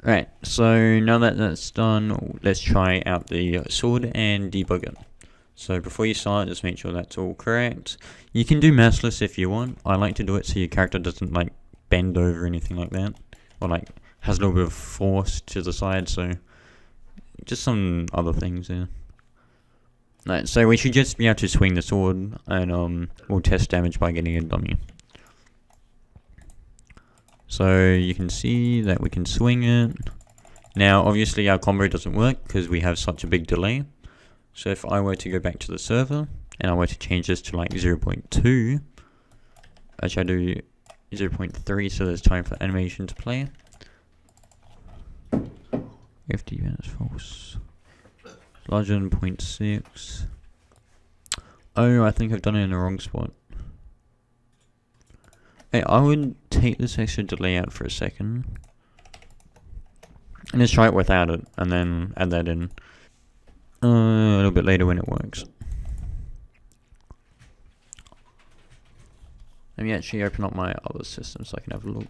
Right, so now that that's done, let's try out the sword and debug it. So before you start, just make sure that's all correct. You can do mouseless if you want. I like to do it so your character doesn't like bend over or anything like that, or like has a little bit of force to the side, so just some other things there. Right, so we should just be able to swing the sword, and we'll test damage by getting a dummy. So you can see that we can swing it. Now obviously our combo doesn't work because we have such a big delay. So if I were to go back to the server and I were to change this to like 0.2, actually I do 0.3 so there's time for animation to play. If the event is false. Larger than 0.6. Oh, I think I've done it in the wrong spot. Hey, I would take this extra delay out for a second. And let's try it without it, and then add that in a little bit later when it works. Let me actually open up my other system so I can have a look.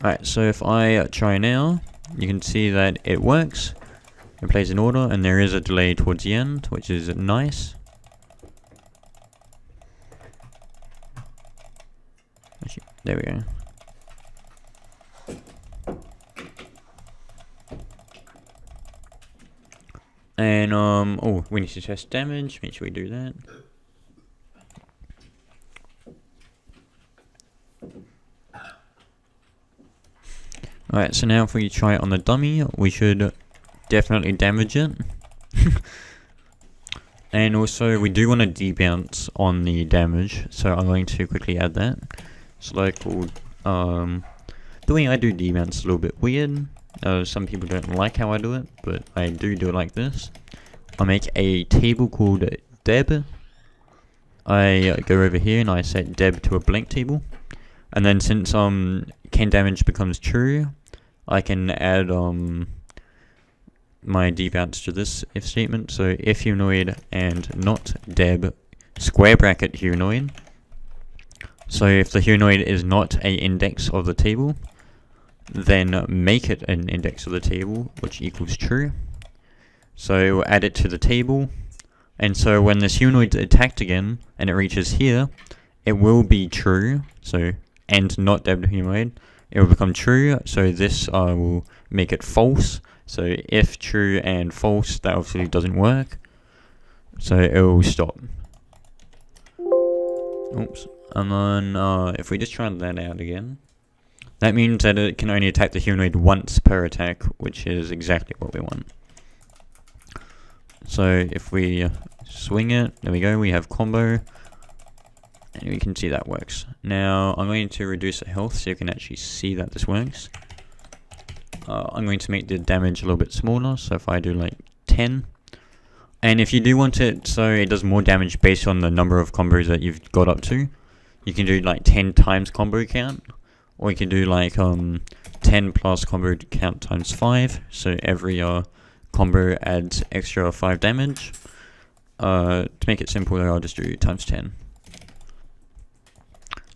Alright, so if I try now, you can see that it works. It plays in order, and there is a delay towards the end, which is nice. Actually, there we go. And oh, we need to test damage. Make sure we do that. Alright, so now if we try it on the dummy, we should definitely damage it. And also we do want to debounce on the damage, so I'm going to quickly add that. So like the way I do debounce is a little bit weird. Some people don't like how I do it, but I do it like this. I make a table called deb. I go over here and I set deb to a blank table. And then since can damage becomes true, I can add my debounce to this if statement. So if humanoid and not deb square bracket humanoid. So if the humanoid is not a index of the table, then make it an index of the table, which equals true. So we'll add it to the table, and so when this humanoid is attacked again and it reaches here, it will be true. So and not deb humanoid, it will become true. So this will make it false. So if true and false, that obviously doesn't work. So it will stop. Oops. And then if we just try that out again, that means that it can only attack the humanoid once per attack, which is exactly what we want. So if we swing it, there we go, we have combo, and we can see that works. Now I'm going to reduce the health so you can actually see that this works. I'm going to make the damage a little bit smaller, so if I do like 10, and if you do want it so it does more damage based on the number of combos that you've got up to, you can do like 10 times combo count, or you can do like 10 plus combo count times 5, so every combo adds extra 5 damage. To make it simple, I'll just do times 10.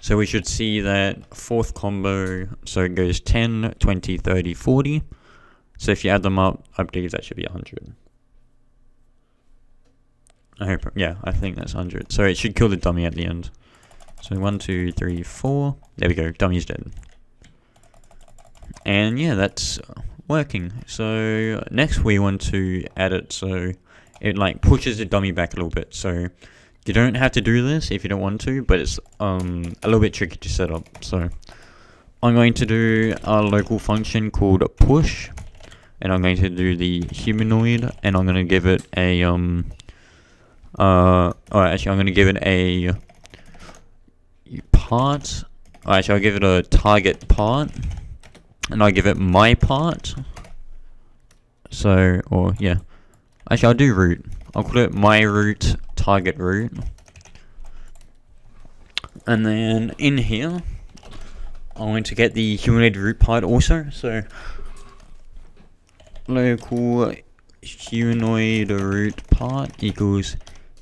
So we should see that fourth combo, so it goes 10, 20, 30, 40. So if you add them up, I believe that should be 100. I hope, yeah, I think that's 100. So it should kill the dummy at the end. So 1, 2, 3, 4. There we go, dummy's dead. And yeah, that's working. So next we want to add it so it like pushes the dummy back a little bit. So you don't have to do this if you don't want to, but it's a little bit tricky to set up. So I'm going to do a local function called push, and I'm going to do the humanoid, and I'm going to give it a actually I'm going to give it a part. Actually, I'll give it a target part, and I'll give it my part. So, or yeah, actually I'll do root. I'll call it my root target root, and then in here I'm going to get the humanoid root part also. So local humanoid root part equals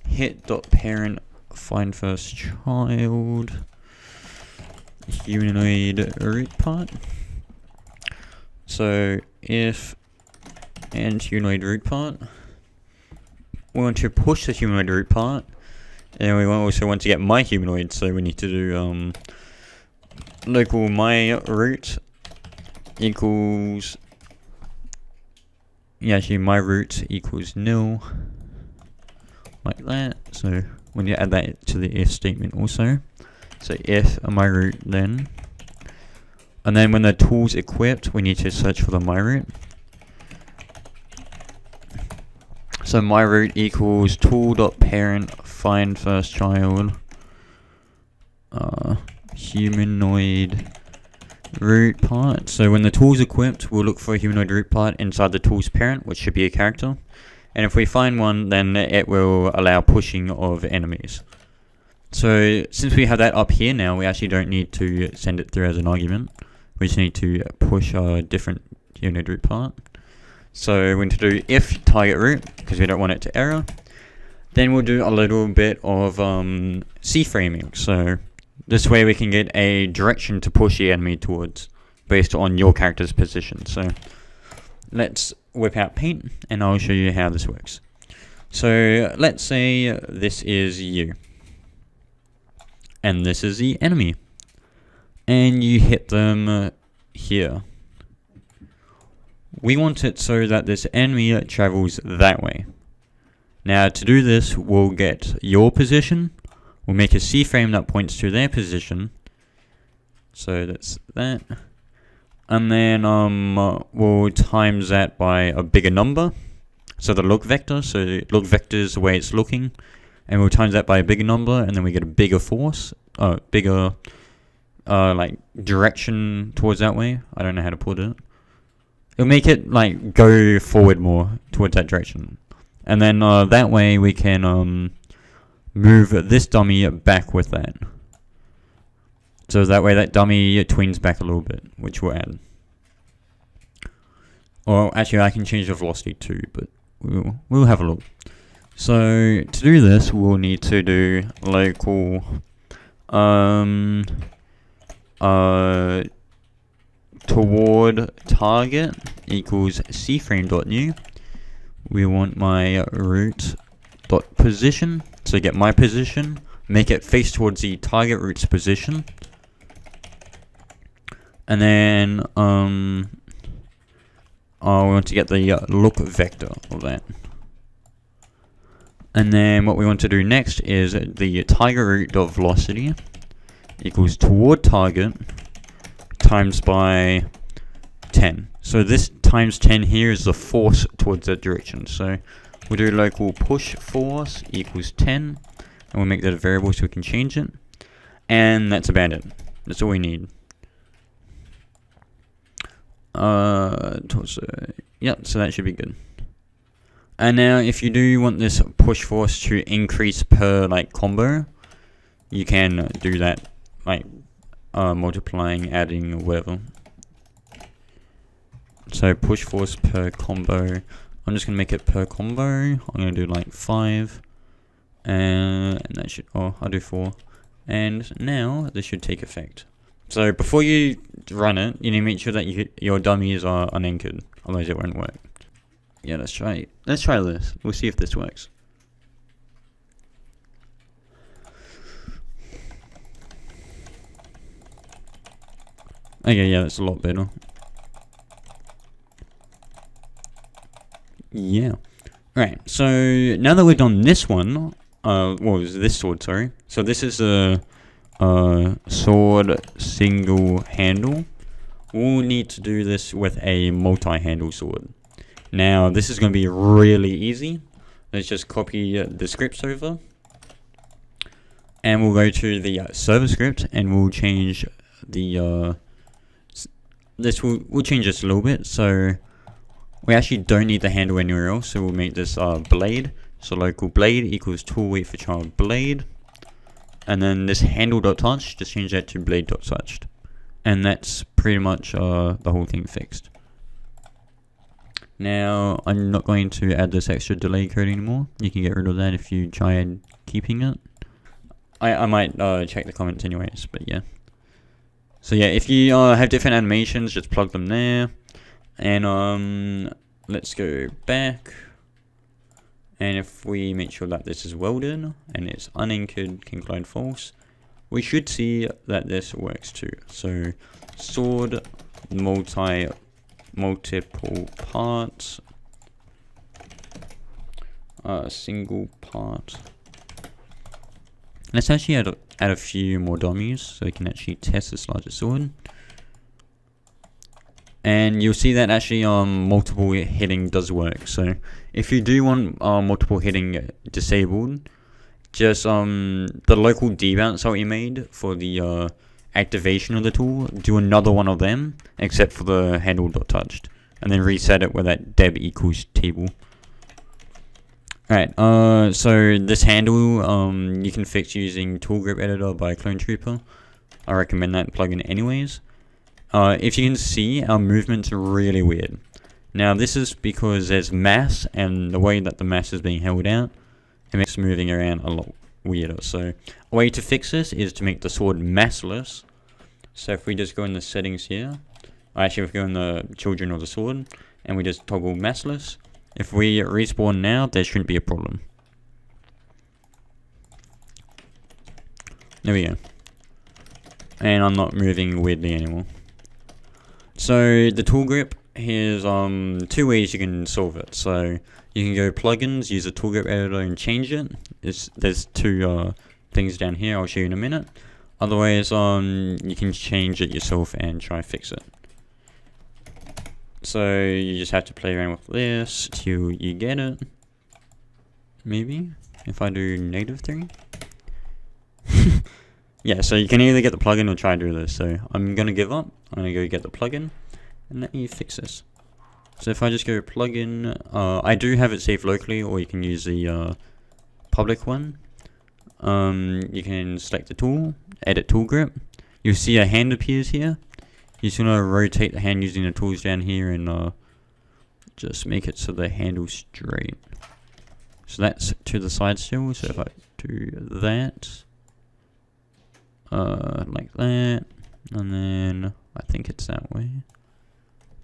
hit.parent find first child humanoid root part. So if and humanoid root part, we want to push the humanoid root part, and we also want to get my humanoid, so we need to do local my root equals, yeah, actually my root equals nil, like that. So we need to add that to the if statement also. So if my root then, and then when the tool's equipped, we need to search for the my root. So my root equals tool.parent find first child humanoid root part. So when the tool's equipped, we'll look for a humanoid root part inside the tool's parent, which should be a character. And if we find one, then it will allow pushing of enemies. So since we have that up here now, we actually don't need to send it through as an argument. We just need to push our different humanoid root part. So we're going to do if target root, because we don't want it to error. Then we'll do a little bit of C-framing. So this way we can get a direction to push the enemy towards, based on your character's position. So let's whip out paint, and I'll show you how this works. So let's say this is you, and this is the enemy, and you hit them here. We want it so that this enemy travels that way. Now to do this, we'll get your position, we'll make a C-frame that points to their position, so that's that, and then we'll times that by a bigger number, so the look vector, so the look vector is the way it's looking, and we'll times that by a bigger number, and then we get a bigger force, bigger like direction towards that way. I don't know how to put it. It'll make it like go forward more towards that direction, and then that way we can move this dummy back with that. So that way that dummy twins back a little bit, which we'll add. Or actually I can change the velocity too, but we'll have a look. So to do this, we'll need to do local toward target equals cframe.new. We want my root dot position, so get my position, make it face towards the target root's position, and then I want to get the look vector of that. And then what we want to do next is the target root dot velocity equals toward target times by 10. So this times 10 here is the force towards that direction. So we'll do local push force equals 10, and we'll make that a variable so we can change it. And that's about it. That's all we need. Yep, so that should be good. And now if you do want this push force to increase per like combo, you can do that, like multiplying, adding, or whatever. So push force per combo, I'm just gonna make it per combo. I'm gonna do like 5, and that should, oh, I'll do 4, and now this should take effect. So before you run it, you need to make sure that your dummies are unanchored, otherwise it won't work. Yeah, let's try this. We'll see if this works. Okay, yeah, that's a lot better. Yeah. Right, so now that we've done this one, what was this sword, sorry. So this is a sword single handle. We'll need to do this with a multi-handle sword. Now, this is going to be really easy. Let's just copy the scripts over. And we'll go to the server script, and we'll change the we'll change this a little bit. So we actually don't need the handle anywhere else, so we'll make this blade. So local blade equals tool wait for child blade, and then this handle.touch, just change that to blade.touched, and that's pretty much the whole thing fixed. Now I'm not going to add this extra delay code anymore. You can get rid of that if you try keeping it. I might check the comments anyways, but yeah. So yeah, if you have different animations, just plug them there. And let's go back. And if we make sure that this is welded and it's unanchored, can collide false, we should see that this works too. So sword multiple parts, single part. Let's actually add a few more dummies so we can actually test this larger sword. And you'll see that actually multiple hitting does work. So if you do want multiple hitting disabled, just the local debounce that we made for the activation of the tool, do another one of them, except for the handle dot touched, and then reset it where that deb equals table. Alright, so this handle you can fix using tool grip editor by Clone Trooper. I recommend that plugin anyways. If you can see, our movements are really weird. Now this is because there's mass, and the way that the mass is being held out, it makes moving around a lot weirder. So a way to fix this is to make the sword massless. So if we just go in the settings here, actually if we go in the children of the sword, and we just toggle massless, if we respawn now, there shouldn't be a problem. There we go. And I'm not moving weirdly anymore. So the tool grip, here's two ways you can solve it. So you can go plugins, use the tool grip editor and change it. There's two things down here, I'll show you in a minute. Otherwise, you can change it yourself and try fix it. So you just have to play around with this till you get it. Maybe if I do -3. Yeah, so you can either get the plugin or try to do this. So I'm gonna give up. I'm gonna go get the plugin and let me fix this. So if I just go plugin, I do have it saved locally, or you can use the public one. You can select the tool, edit tool grip. You'll see a hand appears here. You just want to rotate the hand using the tools down here and just make it so the handle's straight. So that's to the side still. So if I do that, like that, and then I think it's that way.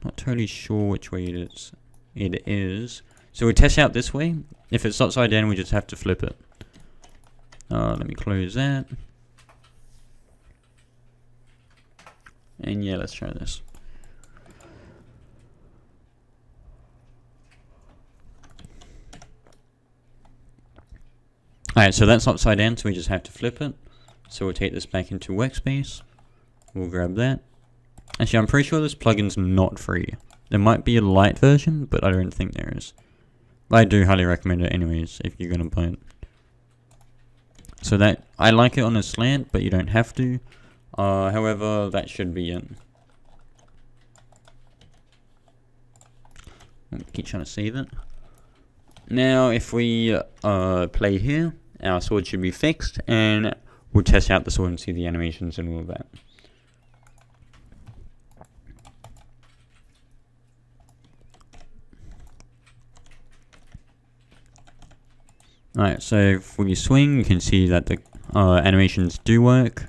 Not totally sure which way it is. So we test out this way. If it's upside down, we just have to flip it. Let me close that. And yeah, let's try this. Alright, so that's upside down, so we just have to flip it. So we'll take this back into workspace. We'll grab that. Actually, I'm pretty sure this plugin's not free. There might be a light version, but I don't think there is. But I do highly recommend it anyways, if you're gonna buy it. So that, I like it on a slant, but you don't have to. However, that should be it. Keep trying to save it. Now, if we play here, our sword should be fixed, and we'll test out the sword and see the animations and all of that. Alright, so if we swing, you can see that the animations do work.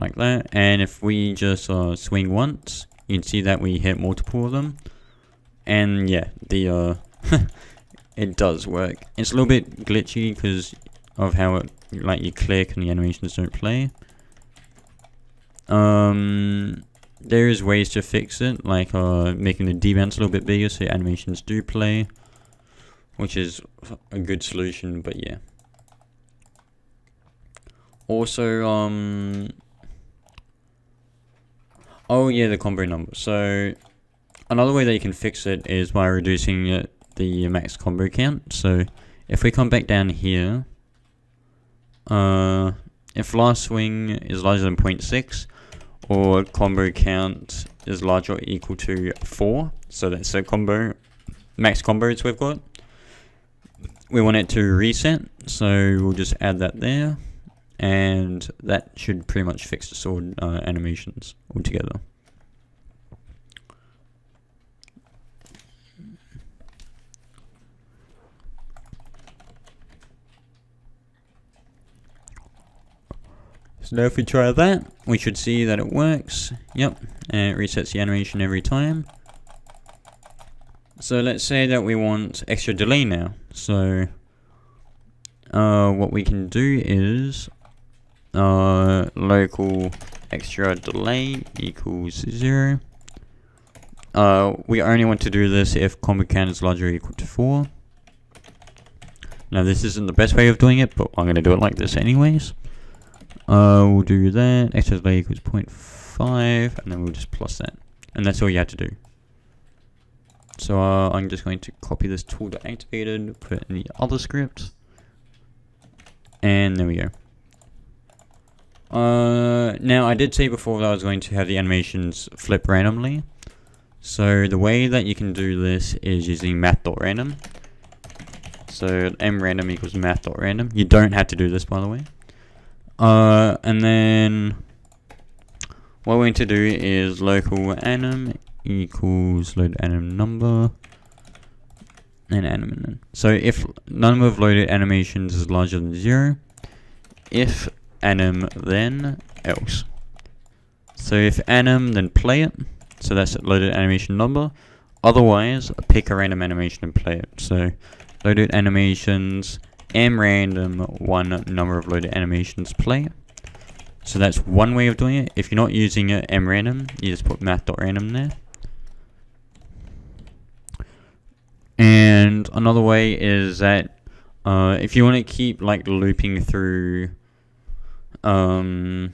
Like that. And if we just swing once, you can see that we hit multiple of them. And yeah, the it does work. It's a little bit glitchy because of how it, like, you click and the animations don't play. There is ways to fix it, like making the debounce a little bit bigger so animations do play, which is a good solution, but yeah. Also, oh yeah, the combo number. So another way that you can fix it is by reducing the max combo count. So if we come back down here, if last swing is larger than 0.6, or combo count is larger or equal to 4, so that's the combo, max combos we've got. We want it to reset, so we'll just add that there, and that should pretty much fix the sword animations altogether. So now if we try that, we should see that it works. Yep, and it resets the animation every time. So let's say that we want extra delay now. So what we can do is local extra delay equals 0. We only want to do this if combo count is larger or equal to 4. Now this isn't the best way of doing it, but I'm going to do it like this anyways. We'll do that, extra delay equals 0.5, and then we'll just plus that. And that's all you have to do. So I'm just going to copy this tool.activated, put it in the other script. And there we go. Now I did say before that I was going to have the animations flip randomly. So the way that you can do this is using math.random. So mRandom equals math.random. You don't have to do this, by the way. And then what we're going to do is local anim equals load anim number and anim. So if number of loaded animations is larger than 0, if anim then else. So if anim then play it, so that's loaded animation number. Otherwise pick a random animation and play it. So loaded animations mRandom one number of loaded animations play. So that's one way of doing it. If you're not using it mRandom, you just put math.random there. And another way is that if you want to keep like looping through, how can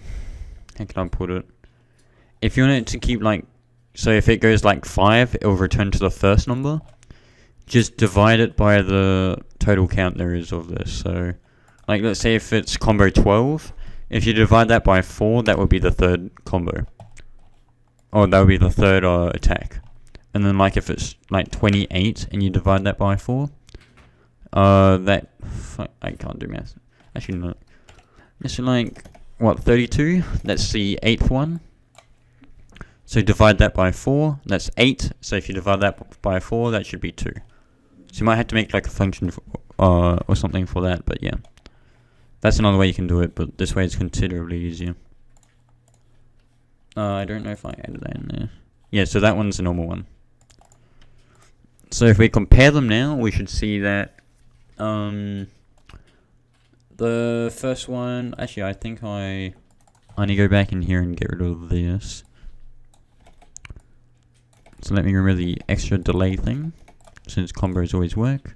I put it? If you want it to keep like, so if it goes like 5, it will return to the first number. Just divide it by the total count there is of this. So, like let's say if it's combo 12, if you divide that by 4, that would be the third combo. Or that would be the third attack. And then like if it's like 28 and you divide that by 4, I can't do math. Actually not. It's like, what, 32? That's the 8th one. So divide that by 4, that's 8. So if you divide that by 4, that should be 2. So you might have to make like a function or something for that, but yeah. That's another way you can do it, but this way it's considerably easier. I don't know if I added that in there. Yeah, so that one's a normal one. So if we compare them now, we should see that the first one, actually I think I need to go back in here and get rid of this. So let me remove the extra delay thing, since combos always work.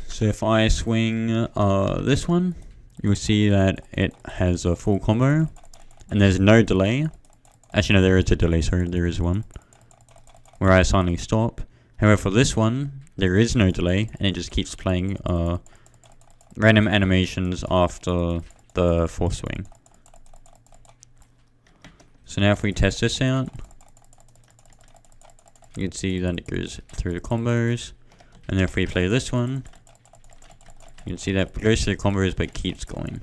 So if I swing this one, you'll see that it has a full combo, and there's no delay. Actually no, there is a delay, sorry, there is one, where I suddenly stop. However, for this one, there is no delay, and it just keeps playing random animations after the fourth swing. So now if we test this out, you can see that it goes through the combos, and then if we play this one, you can see that it goes through the combos but keeps going.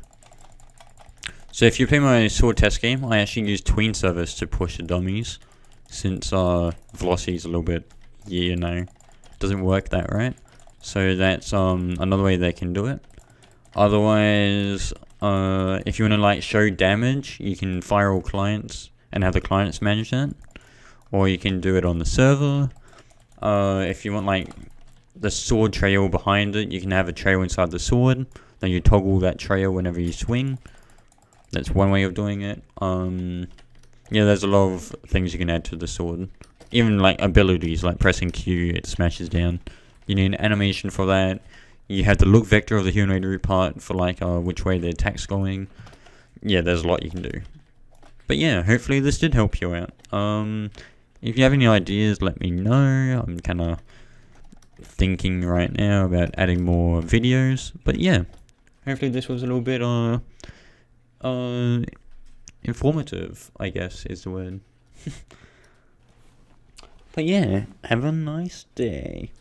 So if you play my sword test game, I actually use tween service to push the dummies, since velocity is a little bit, you know, doesn't work that right. So that's another way they can do it. Otherwise, if you want to like show damage, you can fire all clients and have the clients manage that, or you can do it on the server. If you want like the sword trail behind it, you can have a trail inside the sword, then you toggle that trail whenever you swing. That's one way of doing it. Yeah, there's a lot of things you can add to the sword. Even like abilities, like pressing Q, it smashes down. You need an animation for that. You have the look vector of the humanoid root part for like which way the attack's going. Yeah, there's a lot you can do. But yeah, hopefully this did help you out. If you have any ideas, let me know. I'm kind of thinking right now about adding more videos. But yeah, hopefully this was a little bit informative, I guess is the word. But yeah, have a nice day.